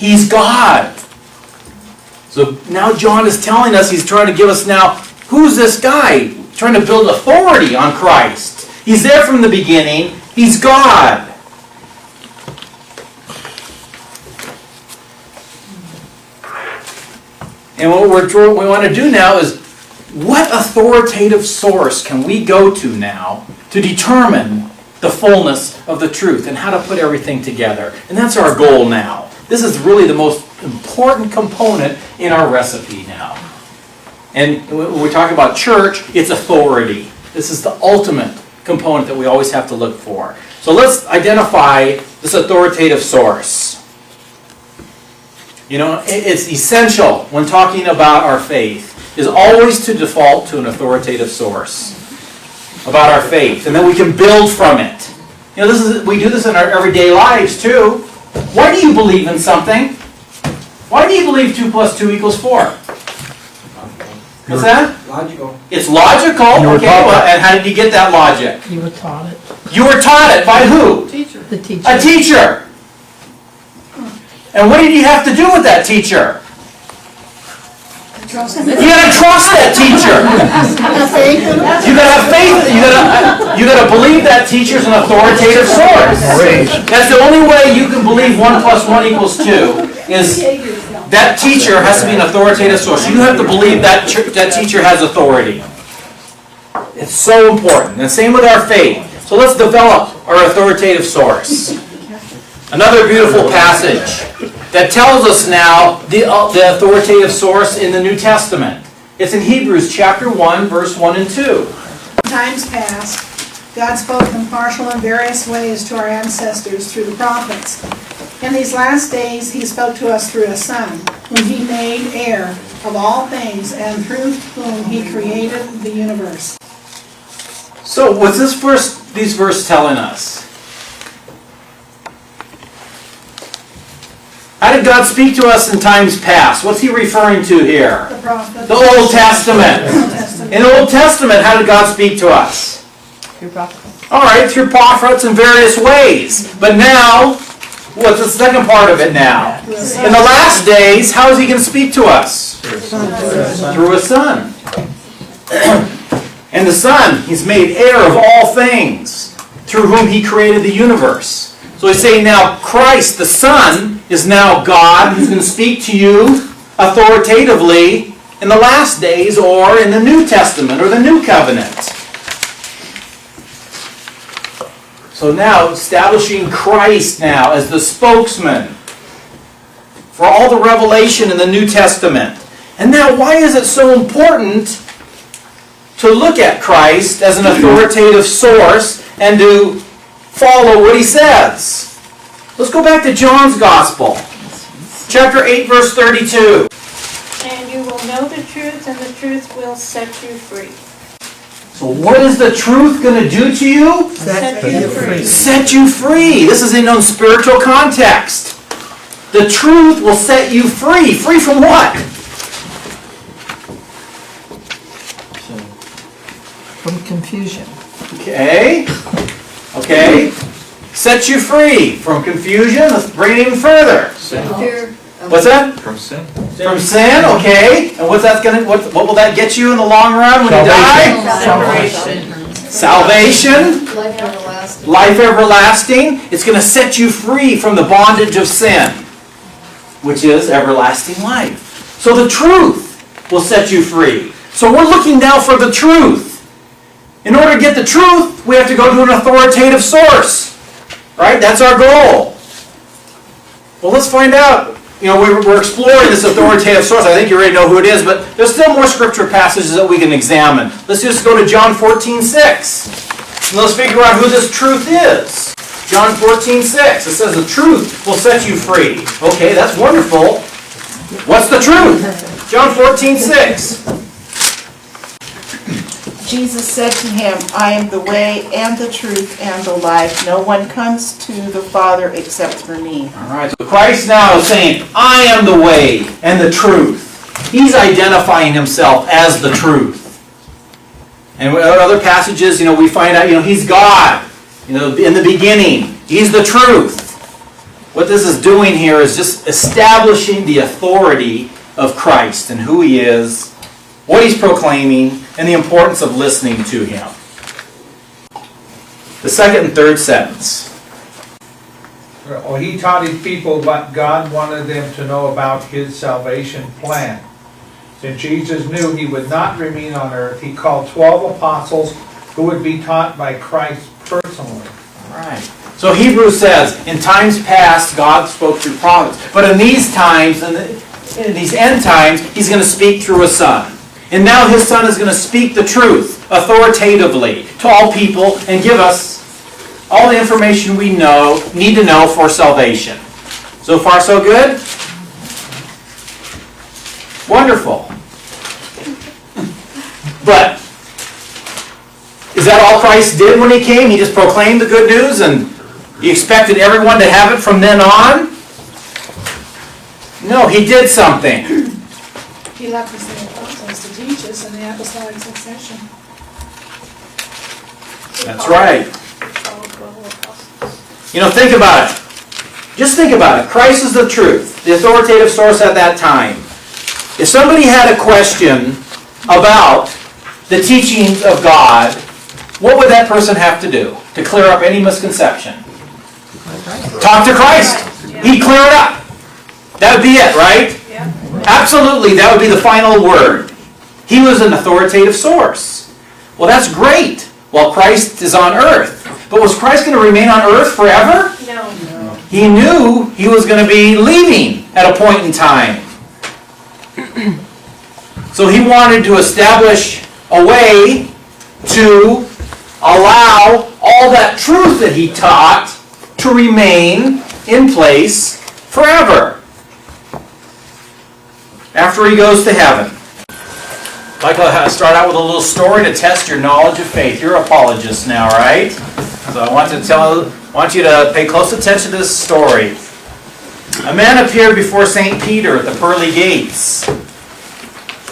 He's God. So now John is telling us, he's trying to give us now, who's this guy? Trying to build authority on Christ. He's there from the beginning. He's God. And what we want to do now is, what authoritative source can we go to now to determine the fullness of the truth and how to put everything together? And that's our goal now. This is really the most important component in our recipe now. And when we talk about church, it's authority. This is the ultimate component that we always have to look for. So let's identify this authoritative source. You know, it's essential when talking about our faith is always to default to an authoritative source about our faith, and then we can build from it. You know, we do this in our everyday lives too. Why do you believe in something? Why do you believe 2 + 2 = 4? What's that? Logical. It's logical. Okay, well, and how did you get that logic? You were taught it. You were taught it by who? Teacher. The teacher. A teacher. And what did you have to do with that teacher? You gotta trust that teacher. You gotta have faith. You gotta believe that teacher's an authoritative source. That's the only way you can believe 1 + 1 = 2 is that teacher has to be an authoritative source. You have to believe that that teacher has authority. It's so important. And same with our faith. So let's develop our authoritative source. Another beautiful passage that tells us now the authoritative source in the New Testament. It's in Hebrews chapter 1, verse 1 and 2. In times past, God spoke in partial and various ways to our ancestors through the prophets. In these last days, He spoke to us through a Son, whom He made heir of all things, and through whom He created the universe. So what's these verses telling us? How did God speak to us in times past? What's He referring to here? The prophets. The Old Testament. In the Old Testament, how did God speak to us? Through prophets. All right, through prophets in various ways. But now, what's the second part of it now? In the last days, how is He going to speak to us? Through a Son. And the Son, He's made heir of all things, through whom He created the universe. So He's saying now Christ, the Son, is now God who's going to speak to you authoritatively in the last days or in the New Testament or the New Covenant. So now establishing Christ now as the spokesman for all the revelation in the New Testament. And now why is it so important to look at Christ as an authoritative source and to follow what He says? Let's go back to John's Gospel. Chapter 8, verse 32. And you will know the truth, and the truth will set you free. So what is the truth going to do to you? Set you free. Set you free. This is in a spiritual context. The truth will set you free. Free from what? From confusion. Okay. Set you free from confusion. Let's bring it even further. What's that? From sin. From sin, okay. And what's that what will that get you in the long run when you die? Salvation. Life everlasting. It's going to set you free from the bondage of sin, which is everlasting life. So the truth will set you free. So we're looking now for the truth. In order to get the truth, we have to go to an authoritative source. Right? That's our goal. Well, let's find out. You know, we're exploring this authoritative source. I think you already know who it is, but there's still more scripture passages that we can examine. Let's just go to John 14:6. And let's figure out who this truth is. John 14:6. It says the truth will set you free. Okay, that's wonderful. What's the truth? John 14:6. Jesus said to him, I am the way and the truth and the life. No one comes to the Father except through me. All right, so Christ now is saying, I am the way and the truth. He's identifying Himself as the truth. And in other passages, we find out, He's God. In the beginning, He's the truth. what this is doing here is just establishing the authority of Christ and who He is, what He's proclaiming, and the importance of listening to Him. The second and third sentence. Well, he taught his people what God wanted them to know about His salvation plan. Since Jesus knew He would not remain on earth, He called 12 apostles who would be taught by Christ personally. All right. So Hebrews says, in times past, God spoke through prophets. But in these times, in these end times, He's going to speak through a Son. And now His Son is going to speak the truth authoritatively to all people and give us all the information we need to know for salvation. So far, so good? Wonderful. But is that all Christ did when He came? He just proclaimed the good news and He expected everyone to have it from then on? No, He did something. He left us the apostles to teach us in the apostolic succession. That's right. You know, think about it. Just think about it. Christ is the truth, the authoritative source at that time. If somebody had a question about the teachings of God, what would that person have to do to clear up any misconception? Talk to Christ. He'd clear it up. That would be it, right? Absolutely, that would be the final word. He was an authoritative source. Well, that's great while Christ is on earth. But was Christ going to remain on earth forever? No. He knew He was going to be leaving at a point in time. So He wanted to establish a way to allow all that truth that He taught to remain in place forever. Want He goes to heaven. I'd like to start out with a little story to test your knowledge of faith. You're apologists now, right? So I want you to pay close attention to this story. A man appeared before St. Peter at the pearly gates.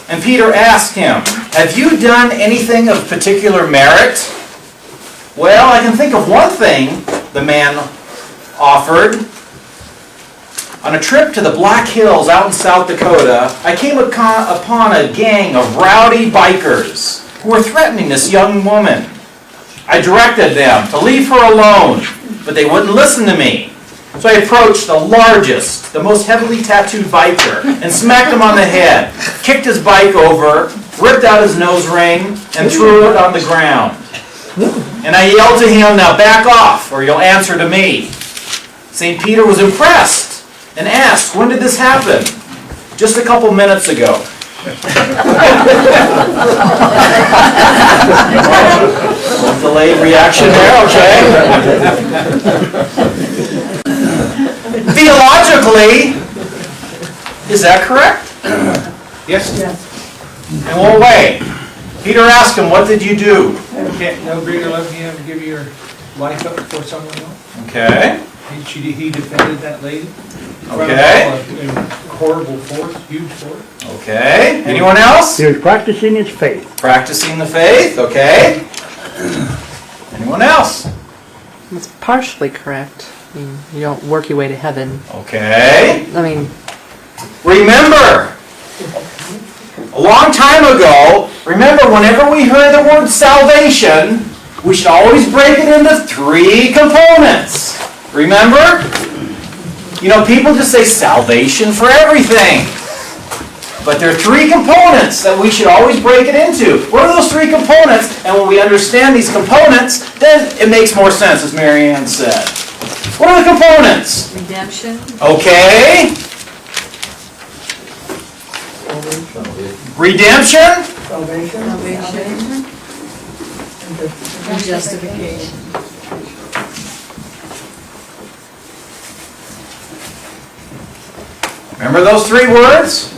And Peter asked him, "Have you done anything of particular merit?" "Well, I can think of one thing," the man offered. "On a trip to the Black Hills out in South Dakota, I came upon a gang of rowdy bikers who were threatening this young woman. I directed them to leave her alone, but they wouldn't listen to me. So I approached the largest, the most heavily tattooed biker and smacked him on the head, kicked his bike over, ripped out his nose ring, and threw it on the ground. And I yelled to him, 'Now back off, or you'll answer to me.' St. Peter was impressed and asked, 'When did this happen?' 'Just a couple minutes ago.'" Delayed reaction there, okay. Theologically, is that correct? Yes? In what way? Peter asked him, "What did you do?" Can't no greater love him give your life up for someone else? Okay. He defended that lady. Okay. Horrible force, huge force. Okay. Anyone else? He was practicing his faith. Practicing the faith. Okay. Anyone else? It's partially correct. I mean, you don't work your way to heaven. Okay. I mean, Remember, a long time ago, remember whenever we heard the word salvation, we should always break it into 3 components. Remember? You know, people just say salvation for everything. But there are 3 components that we should always break it into. What are those 3 components? And when we understand these components, then it makes more sense, as Mary Ann said. What are the components? Redemption. Okay. Redemption. Salvation. And justification. Remember those 3 words?